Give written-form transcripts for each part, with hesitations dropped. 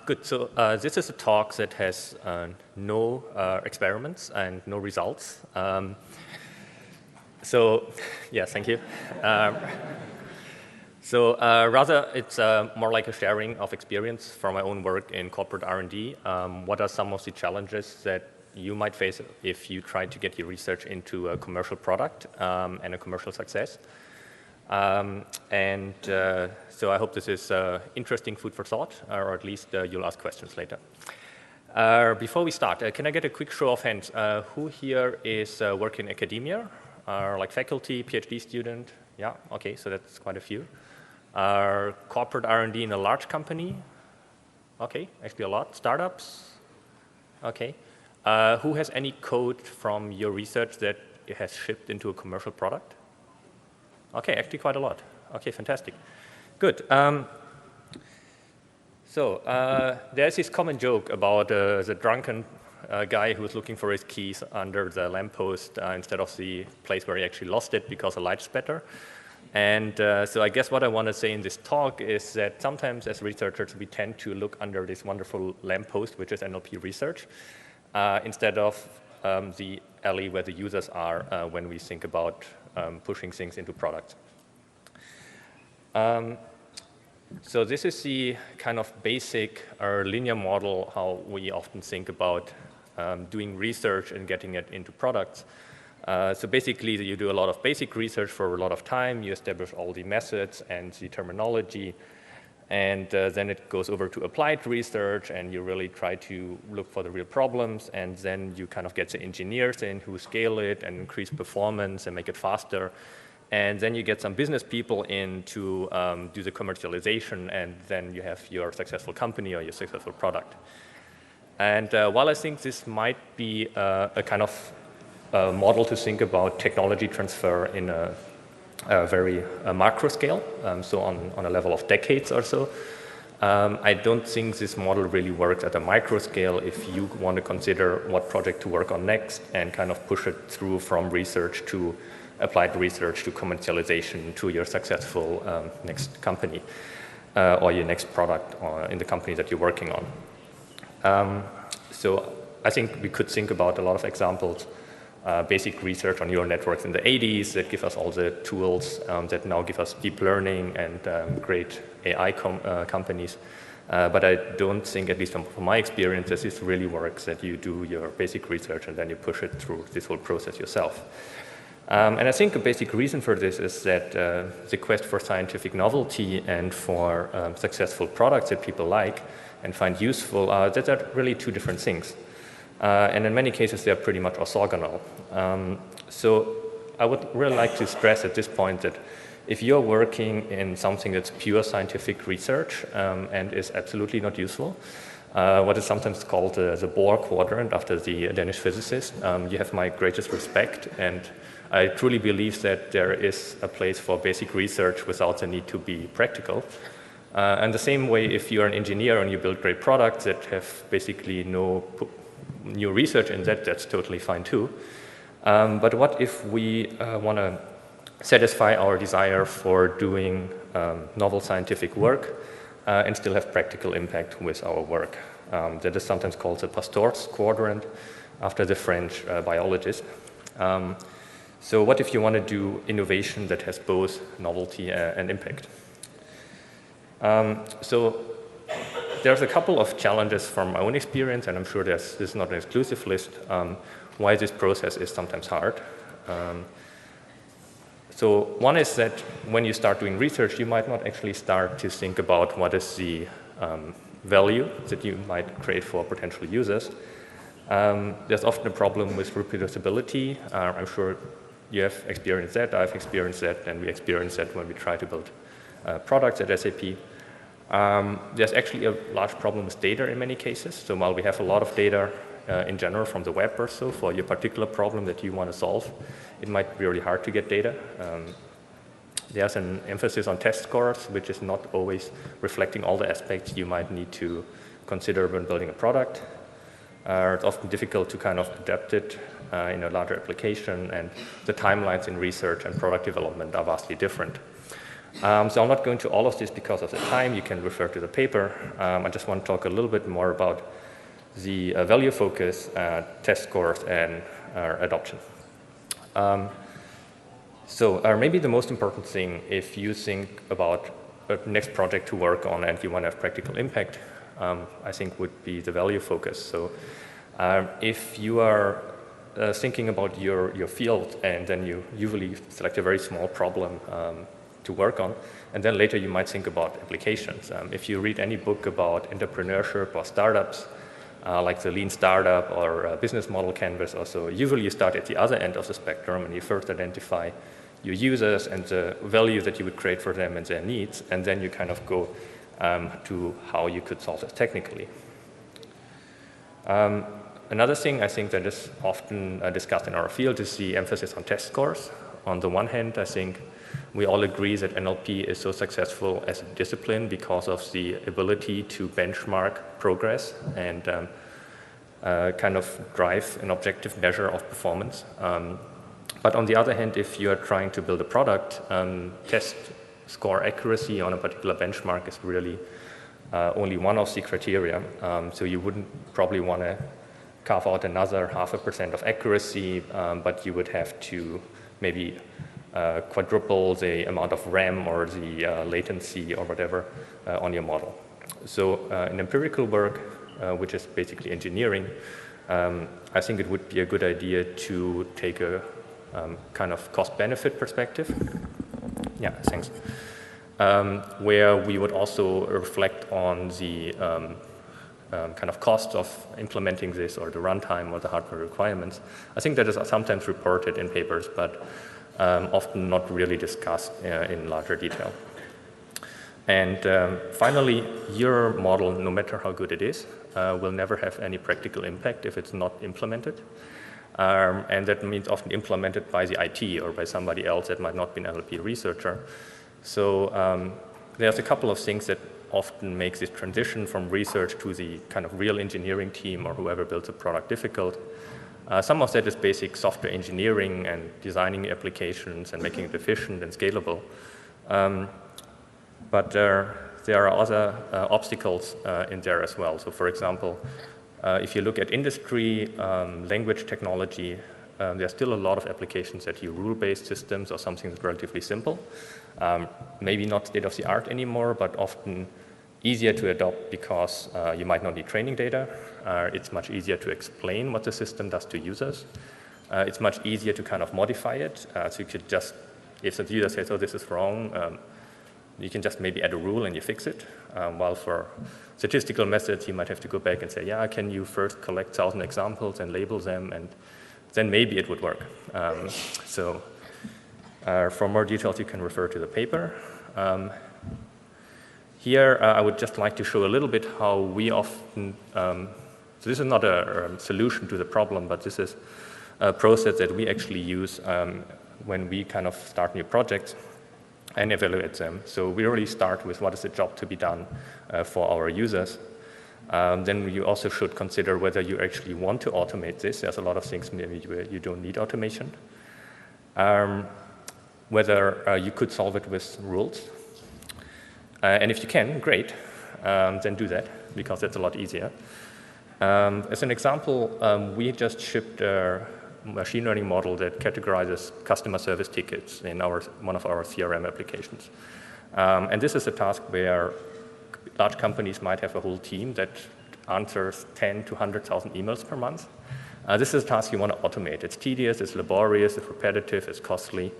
Good. So this is a talk that has no experiments and no results. Yeah, thank you. Rather, it's more like a sharing of experience from my own work in corporate R&D. What are some of the challenges that you might face if you try to get your research into a commercial product and a commercial success? So I hope this is interesting food for thought, or at least you'll ask questions later. Before we start, can I get a quick show of hands? Who here is working in academia, like faculty, PhD student? Yeah, okay, so that's quite a few. Corporate R&D in a large company? Okay, actually a lot. Startups? Okay. Who has any code from your research that has shipped into a commercial product? Okay, actually quite a lot. Okay, fantastic. Good. There's this common joke about the drunken guy who was looking for his keys under the lamppost instead of the place where he actually lost it because the light spatter. And so I guess what I want to say in this talk is that sometimes as researchers we tend to look under this wonderful lamppost, which is NLP research, instead of the alley where the users are when we think about pushing things into products. So this is the kind of basic or linear model how we often think about doing research and getting it into products. So basically you do a lot of basic research for a lot of time, you establish all the methods and the terminology, and then it goes over to applied research and you really try to look for the real problems, and then you kind of get the engineers in who scale it and increase performance and make it faster. And then you get some business people in to do the commercialization, and then you have your successful company or your successful product. And while I think this might be a kind of model to think about technology transfer in a very macro scale, so on a level of decades or so, I don't think this model really works at a micro scale if you want to consider what project to work on next and kind of push it through from research to applied research to commercialization to your successful next company or your next product in the company that you're working on. So I think we could think about a lot of examples, basic research on neural networks in the 80s that give us all the tools that now give us deep learning and great AI companies. But I don't think, at least from my experience, that this really works, that you do your basic research and then you push it through this whole process yourself. And I think a basic reason for this is that the quest for scientific novelty and for successful products that people like and find useful, that are really two different things. And in many cases, they're pretty much orthogonal. So I would really like to stress at this point that if you're working in something that's pure scientific research and is absolutely not useful, what is sometimes called the Bohr quadrant after the Danish physicist, you have my greatest respect, and I truly believe that there is a place for basic research without the need to be practical. And the same way, if you're an engineer and you build great products that have basically no new research in that, that's totally fine too. But what if we want to satisfy our desire for doing novel scientific work and still have practical impact with our work? That is sometimes called the Pasteur's quadrant after the French biologist. So what if you want to do innovation that has both novelty and impact? So there's a couple of challenges from my own experience, and I'm sure this is not an exclusive list, why this process is sometimes hard. So one is that when you start doing research, you might not actually start to think about what is the value that you might create for potential users. There's often a problem with reproducibility. I'm sure you have experienced that, I've experienced that, and we experience that when we try to build products at SAP. There's actually a large problem with data in many cases. So while we have a lot of data in general from the web or so for your particular problem that you want to solve, it might be really hard to get data. There's an emphasis on test scores, which is not always reflecting all the aspects you might need to consider when building a product. It's often difficult to kind of adapt it in a larger application, and the timelines in research and product development are vastly different. So I'm not going to all of this because of the time. You can refer to the paper. I just want to talk a little bit more about the value focus, test scores, and adoption. So maybe the most important thing, if you think about a next project to work on and you want to have practical impact, I think would be the value focus. So if you are thinking about your field and then you usually select a very small problem to work on, and then later you might think about applications. If you read any book about entrepreneurship or startups, like the Lean Startup or Business Model Canvas or so, usually you start at the other end of the spectrum and you first identify your users and the value that you would create for them and their needs, and then you kind of go to how you could solve this technically. Another thing I think that is often discussed in our field is the emphasis on test scores. On the one hand, I think we all agree that NLP is so successful as a discipline because of the ability to benchmark progress and kind of drive an objective measure of performance. But on the other hand, if you are trying to build a product, test score accuracy on a particular benchmark is really only one of the criteria. So you wouldn't probably want to carve out another 0.5% of accuracy, but you would have to maybe quadruple the amount of RAM or the latency or whatever on your model. So in empirical work, which is basically engineering, I think it would be a good idea to take a kind of cost-benefit perspective. Yeah, thanks. Where we would also reflect on the kind of cost of implementing this or the runtime or the hardware requirements. I think that is sometimes reported in papers, but often not really discussed in larger detail. And finally, your model, no matter how good it is, will never have any practical impact if it's not implemented. And that means often implemented by the IT or by somebody else that might not be an NLP researcher. So there's a couple of things that often makes this transition from research to the kind of real engineering team or whoever builds a product difficult. Some of that is basic software engineering and designing applications and making it efficient and scalable. But there are other obstacles in there as well. So for example, if you look at industry, language technology, there's still a lot of applications that use rule-based systems or something that's relatively simple. Maybe not state-of-the-art anymore, but often easier to adopt because you might not need training data. It's much easier to explain what the system does to users. It's much easier to kind of modify it. So you could just, if the user says, oh, this is wrong, you can just maybe add a rule and you fix it. While for statistical methods, you might have to go back and say, yeah, can you first collect 1,000 examples and label them, and then maybe it would work. So for more details, you can refer to the paper. Here, I would just like to show a little bit how we often, so this is not a solution to the problem, but this is a process that we actually use when we kind of start new projects and evaluate them. So we really start with what is the job to be done for our users. Then you also should consider whether you actually want to automate this. There's a lot of things maybe where you don't need automation. Whether you could solve it with rules. And if you can, great, then do that, because that's a lot easier. As an example, we just shipped a machine learning model that categorizes customer service tickets in one of our CRM applications. And this is a task where large companies might have a whole team that answers 10 to 100,000 emails per month. This is a task you want to automate. It's tedious, it's laborious, it's repetitive, it's costly.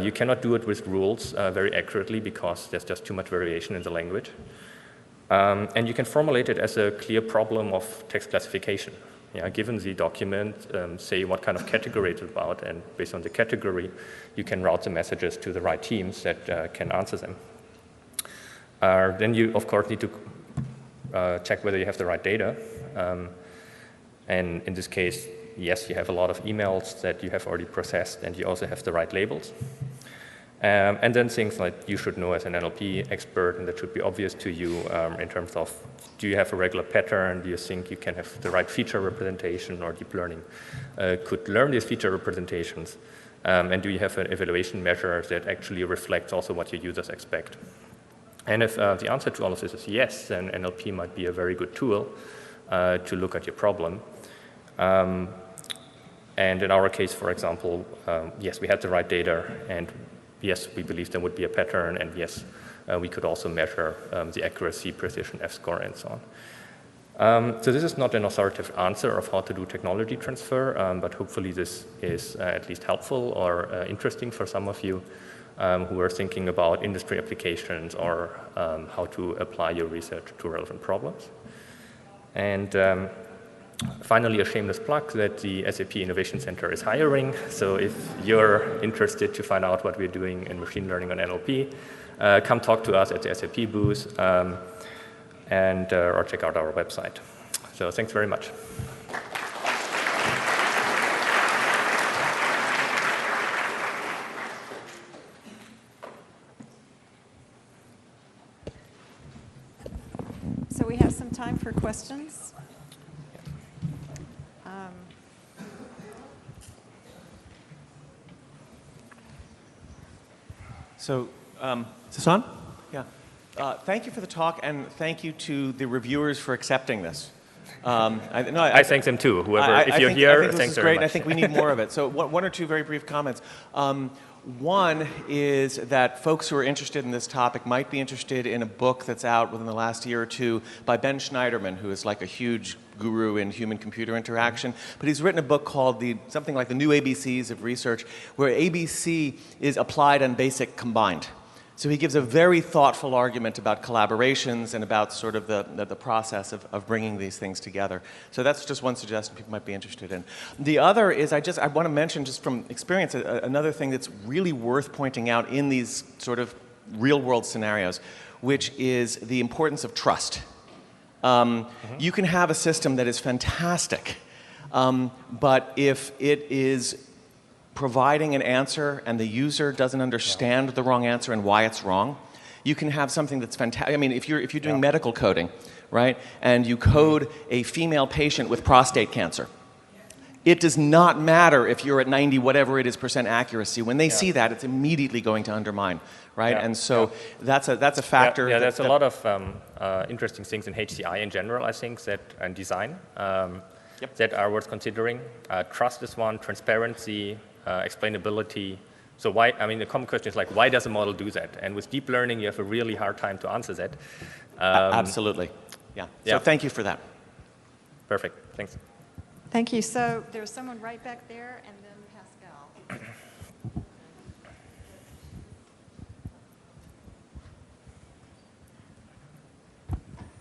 You cannot do it with rules very accurately because there's just too much variation in the language. And you can formulate it as a clear problem of text classification. Yeah, given the document, say what kind of category it's about, and based on the category, you can route the messages to the right teams that can answer them. Then you, of course, need to check whether you have the right data. And in this case, yes, you have a lot of emails that you have already processed, and you also have the right labels. And then things like you should know as an NLP expert, and that should be obvious to you in terms of, do you have a regular pattern? Do you think you can have the right feature representation, or deep learning could learn these feature representations? And do you have an evaluation measure that actually reflects also what your users expect? And if the answer to all of this is yes, then NLP might be a very good tool to look at your problem. And in our case, for example, yes, we had the right data, and yes, we believe there would be a pattern, and yes, we could also measure the accuracy, precision, F-score, and so on. So this is not an authoritative answer of how to do technology transfer, but hopefully this is at least helpful or interesting for some of you who are thinking about industry applications or how to apply your research to relevant problems. And finally, a shameless plug that the SAP Innovation Center is hiring. So if you're interested to find out what we're doing in machine learning on NLP, come talk to us at the SAP booth or check out our website. So thanks very much. So we have some time for questions. So, is this on? Yeah. Thank you for the talk, and thank you to the reviewers for accepting this. I thank them too. If you're here, thanks very much. I think we need more of it. So, one or two very brief comments. One is that folks who are interested in this topic might be interested in a book that's out within the last year or two by Ben Schneiderman, who is like a huge guru in human-computer interaction. But he's written a book called something like The New ABCs of Research, where ABC is applied and basic combined. So he gives a very thoughtful argument about collaborations and about sort of the process of bringing these things together. So that's just one suggestion people might be interested in. The other is I want to mention just from experience another thing that's really worth pointing out in these sort of real-world scenarios, which is the importance of trust. You can have a system that is fantastic, but if it is providing an answer and the user doesn't understand the wrong answer and why it's wrong, you can have something that's fantastic. I mean, if you're doing medical coding, right, and you code a female patient with prostate cancer, it does not matter if you're at 90 whatever it is % accuracy. When they see that, it's immediately going to undermine, right? And so that's a factor. Yeah, there's a lot of interesting things in HCI in general, I think, and design that are worth considering. Trust is one, transparency, explainability. So why, I mean, the common question is like, why does a model do that? And with deep learning, you have a really hard time to answer that. Absolutely. Yeah. So thank you for that. Perfect. Thanks. Thank you. So there's someone right back there, and then Pascal.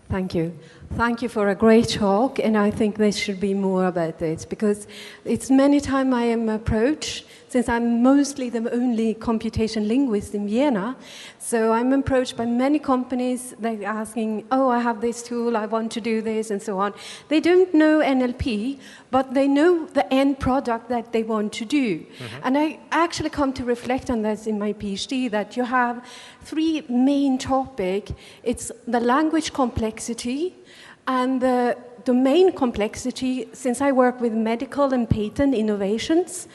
Thank you. Thank you for a great talk, and I think there should be more about this, because it's many times I am approached, since I'm mostly the only computation linguist in Vienna, so I'm approached by many companies, they're asking, oh, I have this tool, I want to do this, and so on. They don't know NLP, but they know the end product that they want to do. Mm-hmm. And I actually come to reflect on this in my PhD, that you have three main topics. It's the language complexity, and the domain complexity, since I work with medical and patent innovations,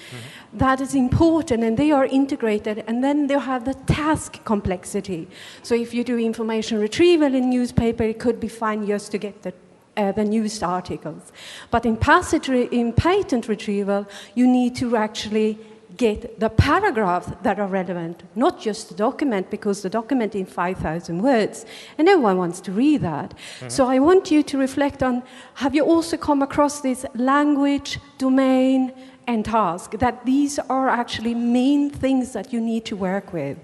that is important, and they are integrated. And then they have the task complexity. So if you do information retrieval in newspaper, it could be fine just to get the news articles. But in patent retrieval, you need to actually get the paragraphs that are relevant, not just the document, because the document is 5,000 words, and no one wants to read that. Mm-hmm. So I want you to reflect on, have you also come across this language, domain, and task, that these are actually main things that you need to work with?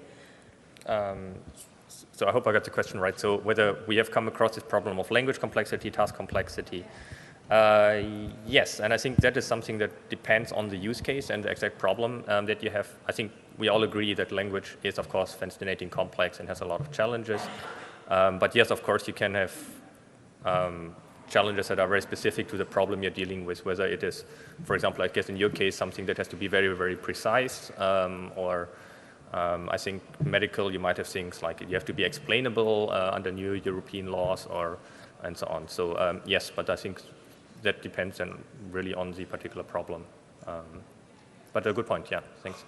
So I hope I got the question right. So whether we have come across this problem of language complexity, task complexity, yes, and I think that is something that depends on the use case and the exact problem that you have. I think we all agree that language is, of course, fascinating, complex, and has a lot of challenges. But yes, of course, you can have challenges that are very specific to the problem you're dealing with, whether it is, for example, I guess in your case, something that has to be very, very precise, or I think medical, you might have things like you have to be explainable under new European laws and so on. So yes, but I think that depends really on the particular problem. But a good point, yeah, thanks.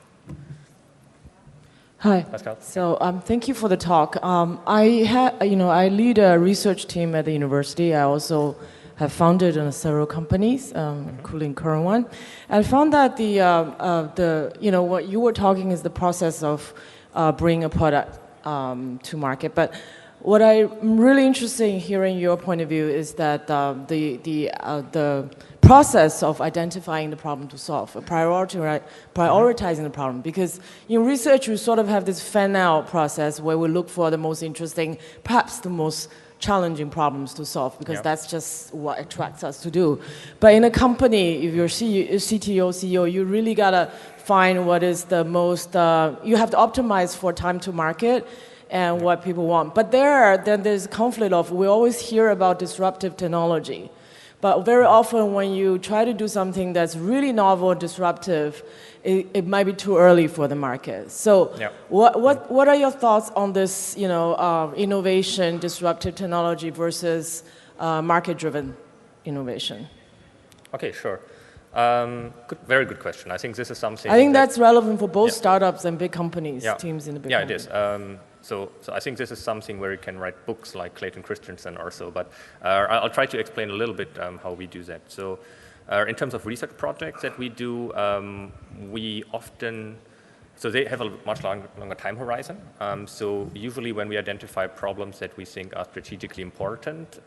Hi. Pascal? So thank you for the talk. I lead a research team at the university. I also have founded several companies, including current one. I found that what you were talking is the process of bringing a product to market. But what I'm really interested in hearing your point of view is that the process of identifying the problem to solve, prioritizing the problem. Because in research, you sort of have this fan-out process where we look for the most interesting, perhaps the most challenging problems to solve, because that's just what attracts us to do. But in a company, if you're CTO, CEO, you really gotta find what is the most, you have to optimize for time to market and what people want. But then there's a conflict of, we always hear about disruptive technology. But very often when you try to do something that's really novel and disruptive, it might be too early for the market. So what are your thoughts on this, innovation, disruptive technology versus market-driven innovation? Okay, sure. Very good question. I think this is something. I think that's relevant for both startups and big companies, teams in the big companies. Yeah, it is. So I think this is something where you can write books like Clayton Christensen or so, but I'll try to explain a little bit how we do that. So in terms of research projects that we do, we often, so they have a much longer time horizon. So usually when we identify problems that we think are strategically important,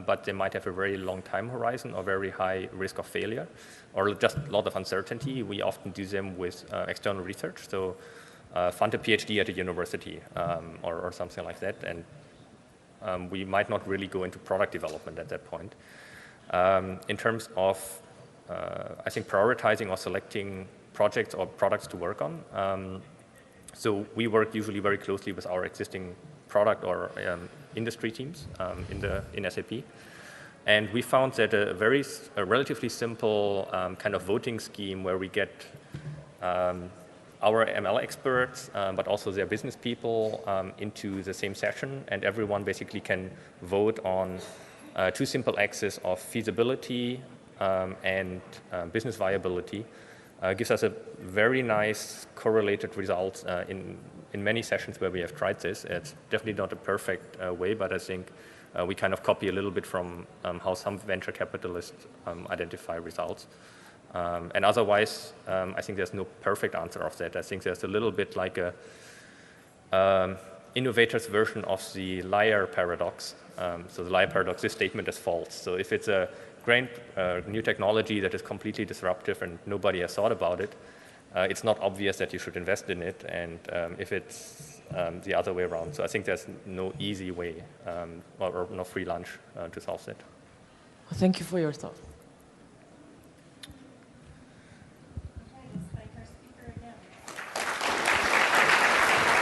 but they might have a very long time horizon or very high risk of failure, or just a lot of uncertainty, we often do them with external research. So fund a PhD at a university or something like that, and we might not really go into product development at that point. In terms of, I think, prioritizing or selecting projects or products to work on, so we work usually very closely with our existing product or industry teams in SAP. And we found that a relatively simple kind of voting scheme where we get our ML experts, but also their business people into the same session, and everyone basically can vote on two simple axes of feasibility and business viability. Gives us a very nice correlated result in many sessions where we have tried this. It's definitely not a perfect way, but I think we kind of copy a little bit from how some venture capitalists identify results. And otherwise, I think there's no perfect answer of that. I think there's a little bit like a innovator's version of the liar paradox. So the liar paradox, this statement is false. So if it's a great new technology that is completely disruptive and nobody has thought about it, it's not obvious that you should invest in it. And if it's the other way around. So I think there's no easy way or no free lunch to solve that. Well, thank you for your thoughts.